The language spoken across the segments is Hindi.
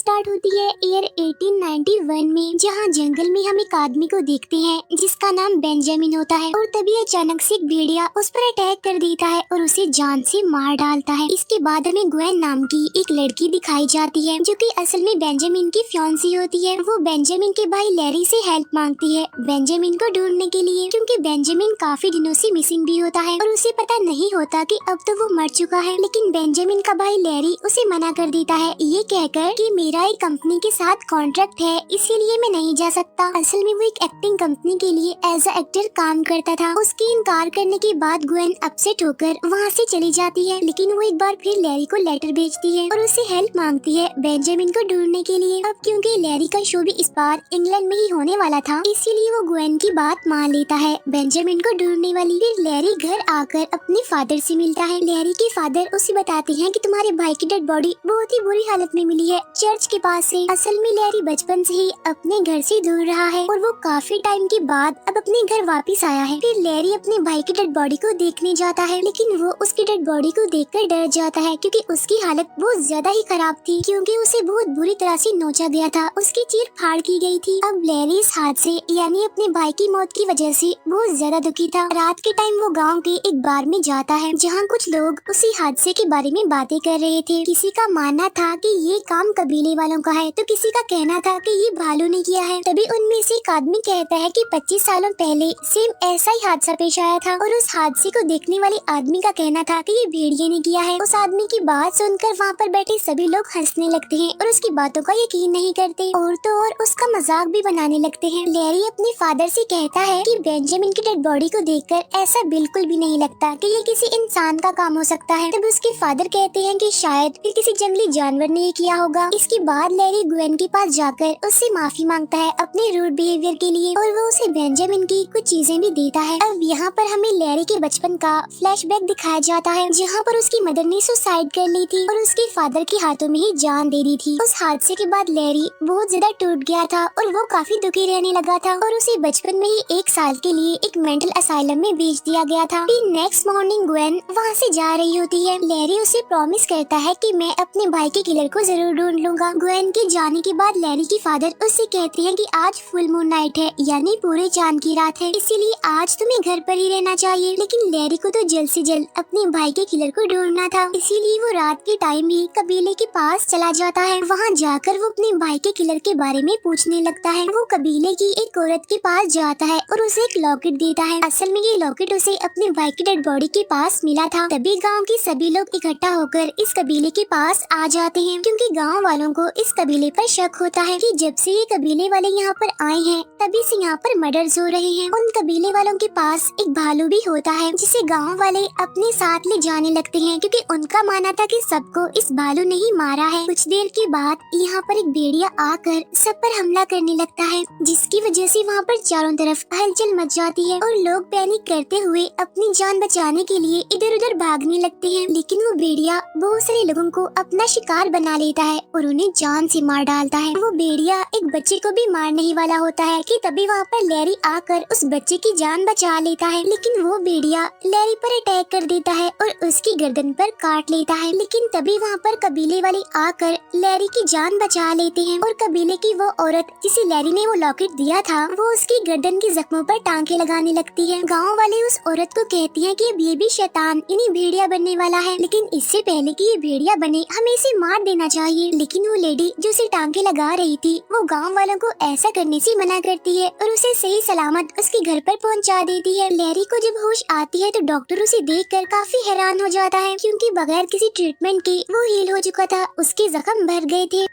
स्टार्ट होती है ईयर 1891 में, जहाँ जंगल में हम एक आदमी को देखते हैं जिसका नाम बेंजामिन होता है। और तभी अचानक से एक भेड़िया उस पर अटैक कर देता है और उसे जान से मार डालता है। इसके बाद हमें ग्वेन नाम की एक लड़की दिखाई जाती है जो कि असल में बेंजामिन की फियांसी होती है। वो बेंजामिन के भाई लैरी से हेल्प मांगती है बेंजामिन को ढूंढने के लिए, क्योंकि बेंजामिन काफी दिनों से मिसिंग भी होता है और उसे पता नहीं होता कि अब तो वो मर चुका है। लेकिन बेंजामिन का भाई लैरी उसे मना कर देता है, ये कहकर कि मेरा एक कंपनी के साथ कॉन्ट्रैक्ट है, इसीलिए मैं नहीं जा सकता। असल में वो एक एक्टिंग कंपनी के लिए एज अ एक्टर काम करता था। उसके इनकार करने के बाद ग्वेन अपसेट होकर वहाँ से चली जाती है, लेकिन वो एक बार फिर लैरी को लेटर भेजती है और उससे हेल्प मांगती है बेंजामिन को ढूंढने के लिए। अब क्योंकि लैरी का शो भी इस बार इंग्लैंड में ही होने वाला था, इसीलिए वो ग्वेन की बात मान लेता है बेंजामिन को ढूंढने वाली। फिर लैरी घर आकर अपने फादर से मिलता है। लैरी के फादर उसे बताते हैं कि तुम्हारे भाई की डेड बॉडी बहुत ही बुरी हालत में मिली है चर्च के पास से। असल में लैरी बचपन से ही अपने घर से दूर रहा है और वो काफी टाइम के बाद अब अपने घर वापस आया है। फिर लैरी अपने भाई की डेड बॉडी को देखने जाता है, लेकिन वो उसकी डेड बॉडी को देखकर डर जाता है क्योंकि उसकी हालत बहुत ज्यादा ही खराब थी, क्योंकि उसे बहुत बुरी तरह से नोचा गया था, उसकी चीर फाड़ की गई थी। अब लैरी इस हादसे यानी अपने भाई की मौत की वजह से बहुत ज्यादा दुखी था। रात के टाइम वो गाँव के एक बार में जाता है जहाँ कुछ लोग उसी हादसे के बारे में बातें कर रहे थे। किसी का मानना था कि ये काम कबीले वालों का है, तो किसी का कहना था कि ये भालू ने किया है। तभी उनमें से एक आदमी कहता है कि 25 सालों पहले सेम ऐसा ही हादसा पेश आया था और उस हादसे को देखने वाले आदमी का कहना था कि ये भेड़िए ने किया है। उस आदमी की बात सुनकर वहाँ पर बैठे सभी लोग हंसने लगते हैं और उसकी बातों का यकीन नहीं करते और तो और उसका मजाक भी बनाने लगते हैं। लैरी अपने फादर से कहता है कि बेंजामिन की डेड बॉडी को देखकर ऐसा बिल्कुल भी नहीं लगता कि ये किसी इंसान का काम हो सकता है। तब उसके फादर कहते हैं कि शायद फिर किसी जंगली जानवर ने ये किया होगा। इसके बाद लैरी ग्वेन के पास जाकर उससे माफी मांगता है अपने रूड बिहेवियर के लिए और वो उसे बेंजामिन की कुछ चीजें भी देता है। अब यहाँ पर हमें लैरी के बचपन का फ्लैशबैक दिखाया जाता है, जहाँ पर उसकी मदर ने सुसाइड कर ली थी और उसके फादर के हाथों में ही जान दे दी थी। उस हादसे के बाद लैरी बहुत ज्यादा टूट गया था और वो काफी दुखी रहने लगा था और उसे बचपन में ही 1 साल के लिए एक मेंटल असाइलम में भेज दिया गया था। फिर नेक्स्ट मॉर्निंग ग्वेन वहाँ से जा रही होती है। लैरी उसे प्रॉमिस करता है कि मैं अपने भाई के किलर को जरूर ढूंढ लूंगा। ग्वेन के जाने के बाद लैरी के फादर उससे कहते हैं कि आज फुल मून नाइट है, यानी पूरे चांद की रात है, इसीलिए आज तुम्हें घर पर ही रहना चाहिए। लेकिन लैरी को तो जल्द से जल्द अपने भाई के किलर को ढूंढना था, इसीलिए वो रात के टाइम ही कबीले के पास चला जाता है। वहाँ जाकर वो अपने भाई के किलर के बारे में पूछने लगता है। वो कबीले की एक औरत के पास जाता है और उसे एक लॉकेट देता है। असल में ये लॉकेट उसे अपने भाई की डेड बॉडी के पास मिला था। तभी गांव के सभी लोग इकट्ठा होकर इस कबीले के पास आ जाते हैं, क्योंकि गांव वालों को इस कबीले पर शक होता है कि जब से ये कबीले वाले यहाँ पर आए हैं तभी से यहाँ पर मर्डर्स हो रहे हैं। उन कबीले वालों के पास एक भालू भी होता है जिसे गांव वाले अपने साथ ले जाने लगते हैं, क्योंकि उनका मानना था कि सबको इस भालू ने ही मारा है। कुछ देर के बाद यहाँ पर एक भेड़िया आकर सब पर हमला करने लगता है, जिसकी वजह से वहाँ पर चारों तरफ हलचल मच जाती है और लोग पैनिक करते हुए अपनी जान बचाने के लिए इधर उधर भागने लगते हैं। लेकिन वो भेड़िया बहुत सारे लोगों को अपना शिकार बना लेता है और उन्हें जान से मार डालता है। वो भेड़िया एक बच्चे को भी मारने ही वाला होता है कि तभी वहाँ पर लैरी आकर उस बच्चे की जान बचा लेता है। लेकिन वो भेड़िया लैरी पर अटैक कर देता है और उसकी गर्दन पर काट लेता है। लेकिन तभी वहाँ पर कबीले वाले आकर लैरी की जान बचा लेते हैं और कबीले की वो औरत जिसे लैरी ने वो लॉकेट दिया था वो उसकी गर्दन के जख्मों पर टांके लगाने लगती है। गाँव वाले उस औरत को कहती है कि अब ये भी शैतान यानी भेड़िया बनने वाला है, लेकिन इससे पहले कि ये भेड़िया बने हमें इसे मार देना चाहिए। लेकिन वो लेडी जो उसे टांके लगा रही थी वो गाँव वालों को ऐसा करने से मना करती है और उसे सही सलामत उसके घर पर पहुंचा देती है। लैरी को जब होश आती है तो डॉक्टर उसे देखकर काफी हैरान हो जाता है, क्योंकि बगैर किसी ट्रीटमेंट के वो हील हो चुका था, उसके जख्म भर गए थे।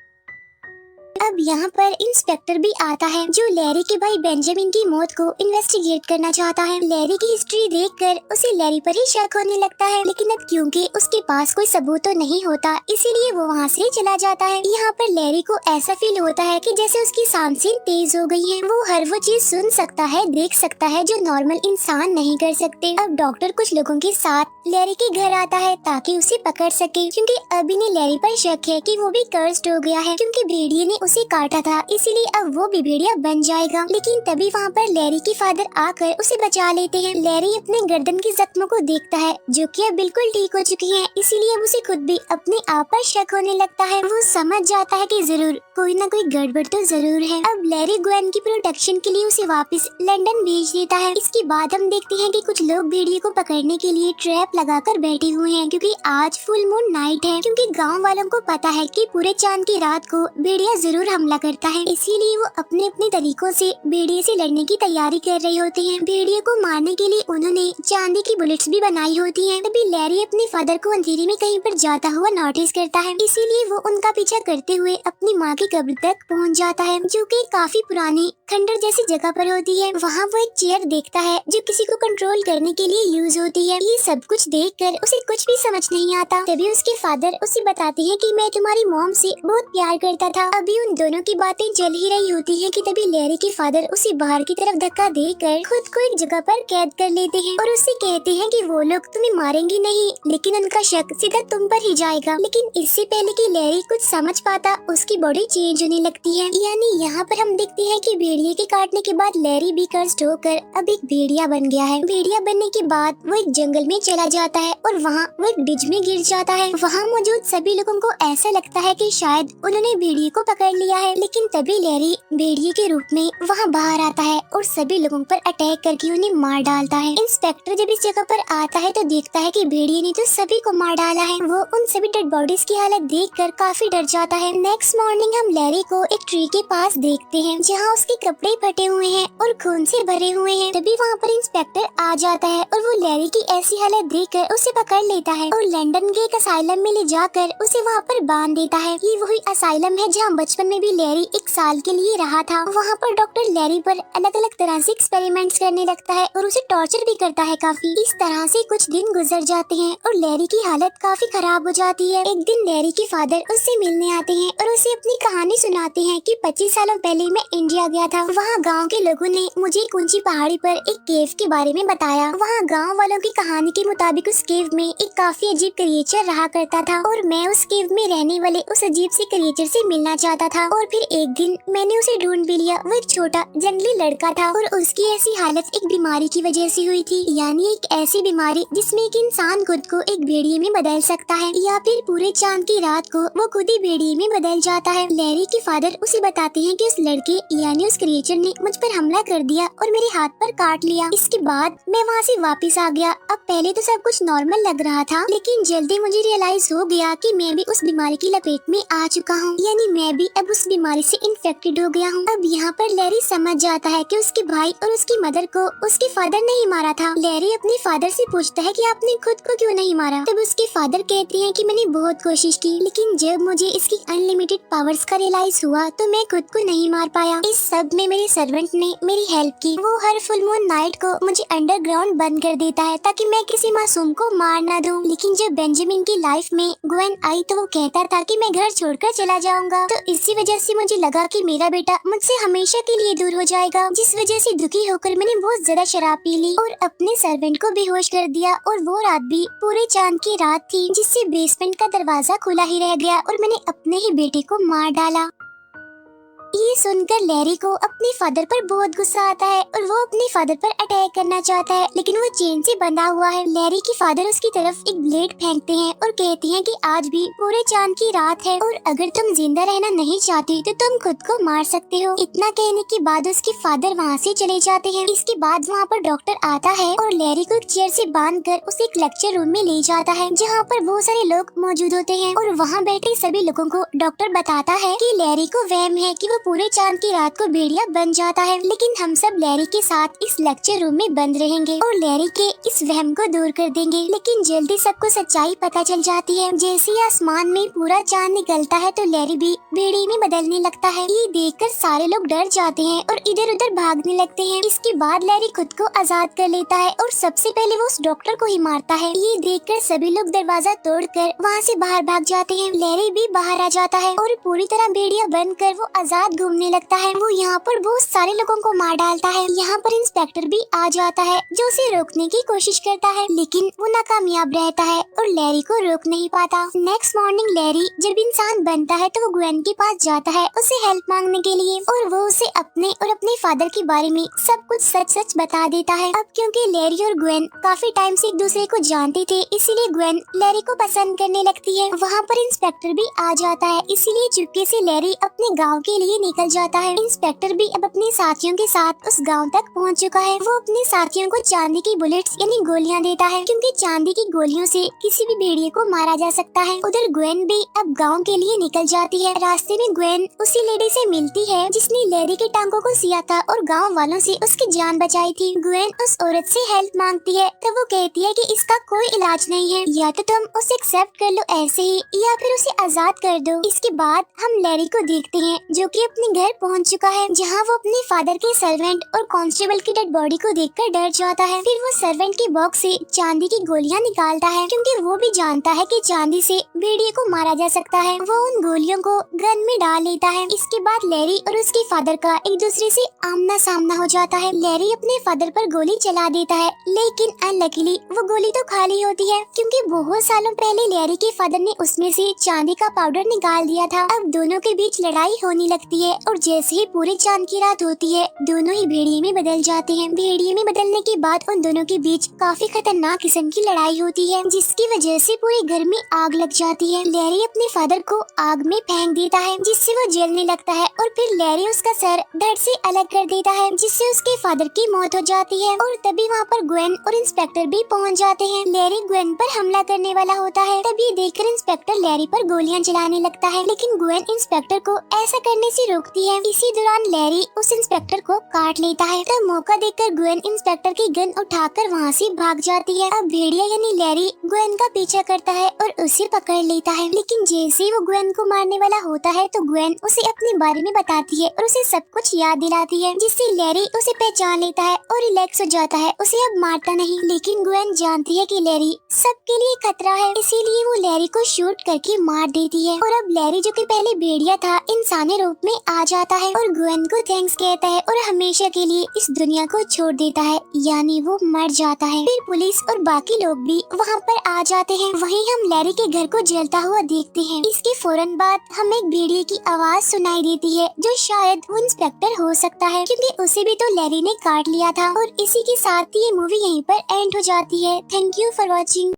अब यहाँ पर इंस्पेक्टर भी आता है जो लैरी के भाई बेंजामिन की मौत को इन्वेस्टिगेट करना चाहता है। लैरी की हिस्ट्री देखकर उसे लैरी पर ही शक होने लगता है, लेकिन अब क्योंकि उसके पास कोई सबूत तो नहीं होता इसीलिए वो वहाँ से चला जाता है। यहाँ पर लैरी को ऐसा फील होता है कि जैसे उसकी सांसें तेज हो गई हैं। वो हर वो चीज सुन सकता है, देख सकता है जो नॉर्मल इंसान नहीं कर सकते। अब डॉक्टर कुछ लोगों के साथ लैरी के घर आता है ताकि उसे पकड़ सके, क्योंकि अभी ने लैरी पर शक है कि वो भी कर्स्ड हो गया है, क्योंकि भेड़िए ने उसे काटा था, इसीलिए अब वो भी भेड़िया बन जाएगा। लेकिन तभी वहाँ पर लैरी के फादर आकर उसे बचा लेते हैं। लैरी अपने गर्दन के जख्मों को देखता है जो कि अब बिल्कुल ठीक हो चुकी है, इसीलिए अब उसे खुद भी अपने आप पर शक होने लगता है। वो समझ जाता है कि जरूर कोई ना कोई गड़बड़ तो जरूर है। अब लैरी ग्वेन की प्रोटेक्शन के लिए उसे वापस लंदन भेज देता है। इसके बाद हम देखते हैं कि कुछ लोग भेड़िए को पकड़ने के लिए ट्रैप लगाकर बैठे हुए हैं, क्योंकि आज फुल मून नाइट है। क्योंकि गांव वालों को पता है कि पूरे चांद की रात को भेड़िया जरूर हमला करता है, इसीलिए वो अपने अपने तरीकों से भेड़िए से लड़ने की तैयारी कर रहे होते हैं। भेड़िए को मारने के लिए उन्होंने चांदी की बुलेट्स भी बनाई होती हैं। तभी लैरी अपने फादर को अंधेरे में कहीं पर जाता हुआ नोटिस करता है, इसीलिए वो उनका पीछा करते हुए अपनी माँ की कब्र तक पहुँच जाता है, जो कि काफी पुरानी खंडर जैसी जगह पर होती है। वहाँ वो एक चेयर देखता है जो किसी को कंट्रोल करने के लिए यूज होती है। ये सब कुछ देखकर उसे कुछ भी समझ नहीं आता। तभी उसके फादर उसे बताते हैं कि मैं तुम्हारी मॉम से बहुत प्यार करता था। अभी उन दोनों की बातें चल ही रही होती है कि तभी लैरी के फादर उसे बाहर की तरफ धक्का देकर खुद को एक जगह पर कैद कर लेते हैं और उससे कहते हैं कि वो लोग तुम्हें मारेंगे नहीं, लेकिन उनका शक सीधा तुम पर ही जाएगा। लेकिन इससे पहले कि लैरी कुछ समझ पाता, उसकी बॉडी चेंज होने लगती है। यानी यहाँ पर हम देखते हैं कि भेड़िए के काटने के बाद लैरी भी कर्स्ड होकर अब एक भेड़िया बन गया है। भेड़िया बनने के बाद वो एक जंगल में चला जाता है और वहाँ वो एक डिज में गिर जाता है। वहाँ मौजूद सभी लोगों को ऐसा लगता है कि शायद उन्होंने भेड़िए को पकड़ लिया है, लेकिन तभी लैरी भेड़िए के रूप में वहाँ बाहर आता है और सभी लोगों पर अटैक करके उन्हें मार डालता है। इंस्पेक्टर जब इस जगह पर आता है तो देखता है कि भेड़िए ने तो सभी को मार डाला है। वो उन सभी डेड बॉडीज की हालत देखकर काफी डर जाता है। नेक्स्ट मॉर्निंग हम लैरी को एक ट्री के पास देखते हैं जहाँ उसके कपड़े फटे हुए हैं और खून से भरे हुए हैं। तभी वहाँ पर इंस्पेक्टर आ जाता है और वो लैरी की ऐसी हालत देखकर उसे पकड़ लेता है और लंदन के एक असाइलम में ले जाकर उसे वहाँ पर बांध देता है। ये वही असाइलम है जहाँ बचपन में भी लैरी 1 साल के लिए रहा था। वहाँ पर डॉक्टर लैरी पर अलग अलग तरह से एक्सपेरिमेंट्स करने लगता है और उसे टॉर्चर भी करता है काफी। इस तरह से कुछ दिन गुजर जाते हैं और लैरी की हालत काफी खराब हो जाती है। एक दिन लैरी के फादर उससे मिलने आते हैं और उसे अपनी कहानी सुनाते हैं कि 25 सालों पहले मैं इंडिया गया था। वहाँ गांव के लोगों ने मुझे एक ऊंची पहाड़ी पर एक केव के बारे में बताया। वहाँ गांव वालों की कहानी के मुताबिक उस केव में एक काफी अजीब क्रिएचर रहा करता था और मैं उस केव में रहने वाले उस अजीब से क्रिएचर से मिलना चाहता था। और फिर एक दिन मैंने उसे ढूंढ भी लिया। वो एक छोटा जंगली लड़का था और उसकी ऐसी हालत एक बीमारी की वजह से हुई थी, यानी एक ऐसी बीमारी जिसमें एक इंसान खुद को एक भेड़िए में बदल सकता है या फिर पूरे चांद की रात को वो खुद ही भेड़िए में बदल जाता है। लैरी के फादर उसे बताते हैं कि उस लड़के यानी उस क्रिएचर ने मुझ पर हमला कर दिया और मेरे हाथ पर काट लिया। इसके बाद मैं वहाँ से वापस आ गया। अब पहले तो सब कुछ नॉर्मल लग रहा था, लेकिन जल्दी मुझे रियलाइज हो गया कि मैं भी उस बीमारी की लपेट में आ चुका हूँ, यानी मैं भी अब उस बीमारी से इन्फेक्टेड हो गया हूँ। अब यहाँ पर लैरी समझ जाता है कि उसके भाई और उसकी मदर को उसके फादर ने ही मारा था। लैरी अपने फादर से पूछता है कि आपने खुद को क्यों नहीं मारा। तब उसके फादर कहते हैं कि मैंने बहुत कोशिश की, लेकिन जब मुझे इसकी अनलिमिटेड पावर्स का रियलाइज हुआ तो मैं खुद को नहीं मार पाया। इस सब में मेरे सर्वेंट ने मेरी हेल्प की। वो हर फुल मून नाइट को मुझे अंडरग्राउंड बंद कर देता है ताकि मैं किसी मासूम को मार ना दूं। लेकिन जब बेंजामिन की लाइफ में ग्वेन आई तो वो कहता था कि मैं घर छोड़कर चला जाऊंगा, तो इसी वजह से मुझे लगा कि मेरा बेटा मुझसे हमेशा के लिए दूर हो जाएगा, जिस वजह से दुखी होकर मैंने बहुत ज्यादा शराब पी ली और अपने सर्वेंट को बेहोश कर दिया। और वो रात भी पूरे चांद की रात थी जिससे बेसमेंट का दरवाजा खुला ही रह गया और मैंने अपने ही बेटे को मार डाला। ये सुनकर लैरी को अपने फादर पर बहुत गुस्सा आता है और वो अपने फादर पर अटैक करना चाहता है, लेकिन वो चेन से बंधा हुआ है। लैरी के फादर उसकी तरफ एक ब्लेड फेंकते हैं और कहते हैं कि आज भी पूरे चांद की रात है और अगर तुम जिंदा रहना नहीं चाहती तो तुम खुद को मार सकते हो। इतना कहने के बाद उसके फादर वहाँ से चले जाते हैं। इसके बाद वहाँ पर डॉक्टर आता है और लैरी को एक चेयर से बांधकर उसे एक लेक्चर रूम में ले जाता है जहाँ पर बहुत सारे लोग मौजूद होते हैं और वहाँ बैठे सभी लोगों को डॉक्टर बताता है कि लैरी को वहम है कि वो पूरे चांद की रात को भेड़िया बन जाता है, लेकिन हम सब लैरी के साथ इस लेक्चर रूम में बंद रहेंगे और लैरी के इस वहम को दूर कर देंगे। लेकिन जल्दी सबको सच्चाई पता चल जाती है। जैसे ही आसमान में पूरा चांद निकलता है तो लैरी भी भेड़िए में बदलने लगता है। ये देखकर सारे लोग डर जाते हैं और इधर उधर भागने लगते हैं। इसके बाद लैरी खुद को आजाद कर लेता है और सबसे पहले वो उस डॉक्टर को ही मारता है। ये देखकर सभी लोग दरवाजा तोड़कर वहाँ से बाहर भाग जाते हैं। लैरी भी बाहर आ जाता है और पूरी तरह भेड़िया बनकर वो आजाद साथ घूमने लगता है। वो यहाँ पर बहुत सारे लोगों को मार डालता है। यहाँ पर इंस्पेक्टर भी आ जाता है जो उसे रोकने की कोशिश करता है, लेकिन वो नाकामयाब रहता है और लैरी को रोक नहीं पाता। नेक्स्ट मॉर्निंग लैरी जब इंसान बनता है तो वो ग्वेन के पास जाता है उसे हेल्प मांगने के लिए, और वो उसे अपने और अपने फादर के बारे में सब कुछ सच सच बता देता है। अब क्योंकि लैरी और ग्वेन काफी टाइम से एक दूसरे को जानते थे, इसीलिए ग्वेन लैरी को पसंद करने लगती है। वहाँ पर इंस्पेक्टर भी आ जाता है, इसीलिए चुपके से लैरी अपने गाँव के लिए निकल जाता है। इंस्पेक्टर भी अब अपने साथियों के साथ उस गाँव तक पहुँच चुका है। वो अपने साथियों को चांदी की बुलेट्स यानी गोलियां देता है, क्योंकि चांदी की गोलियों से किसी भी भेड़िए को मारा जा सकता है। उधर ग्वेन भी अब गांव के लिए निकल जाती है। रास्ते में ग्वेन उसी लेडी से मिलती है जिसने लैरी के टांगों को सिया था और गांव वालों से उसकी जान बचाई थी। ग्वेन उस औरत से हेल्प मांगती है तो वो कहती है कि इसका कोई इलाज नहीं है, या तो तुम उसे एक्सेप्ट कर लो ऐसे ही, या फिर उसे आजाद कर दो। इसके बाद हम लैरी को देखते हैं जो कि अपने घर पहुंच चुका है, जहां वो अपने फादर के सर्वेंट और कांस्टेबल की डेड बॉडी को देखकर डर जाता है। फिर वो सर्वेंट के बॉक्स से चांदी की गोलियां निकालता है, क्योंकि वो भी जानता है कि चांदी से भेड़िए को मारा जा सकता है। वो उन गोलियों को गन में डाल लेता है। इसके बाद लैरी और उसके फादर का एक दूसरे से आमना सामना हो जाता है। लैरी अपने फादर पर गोली चला देता है, लेकिन अनलकीली वो गोली तो खाली होती है, क्योंकि बहुत सालों पहले लैरी के फादर ने उसमें से चांदी का पाउडर निकाल दिया था। अब दोनों के बीच लड़ाई होने लगती है, और जैसे ही पूरे चांद की रात होती है दोनों ही भेड़िए में बदल जाते हैं। भेड़िए में बदलने के बाद उन दोनों के बीच काफी खतरनाक किस्म की लड़ाई होती है, जिसकी वजह से पूरे घर में आग लग जाती है। लैरी अपने फादर को आग में फेंक देता है, जिससे वो जलने लगता है, और फिर लैरी उसका सर धड़ से अलग कर देता है, जिससे उसके फादर की मौत हो जाती है। और तभी वहाँ पर ग्वेन और इंस्पेक्टर भी पहुँच जाते हैं। लैरी ग्वेन पर हमला करने वाला होता है, तभी देखकर इंस्पेक्टर लैरी पर गोलियां चलाने लगता है, लेकिन ग्वेन इंस्पेक्टर को ऐसा करने से रोकती है। इसी दौरान लैरी उस इंस्पेक्टर को काट लेता है, तब मौका देखकर ग्वेन इंस्पेक्टर की गन उठाकर वहाँ से भाग जाती है। अब भेड़िया यानी लैरी ग्वेन का पीछा करता है और उसे पकड़ लेता है, लेकिन जैसे ही वो ग्वेन को मारने वाला होता है तो ग्वेन उसे अपने बारे में बताती है और उसे सब कुछ याद दिलाती है, जिससे लैरी उसे पहचान लेता है और रिलैक्स हो जाता है। उसे अब मारता नहीं, लेकिन ग्वेन जानती है कि लैरी सबके लिए खतरा है, इसीलिए वो लैरी को शूट करके मार देती है। और अब लैरी जो कि पहले भेड़िया था इंसानी रूप में आ जाता है और ग्वेन को थैंक्स कहता है और हमेशा के लिए इस दुनिया को छोड़ देता है, यानी वो मर जाता है। फिर पुलिस और बाकी लोग भी वहाँ पर आ जाते हैं। वहीं हम लैरी के घर को जलता हुआ देखते हैं। इसके फौरन बाद हमें एक भेड़िए की आवाज सुनाई देती है, जो शायद वो इंस्पेक्टर हो सकता है, क्योंकि उसे भी तो लैरी ने काट लिया था। और इसी के साथ ये मूवी यहीं पर एंड हो जाती है। Thank you for watching.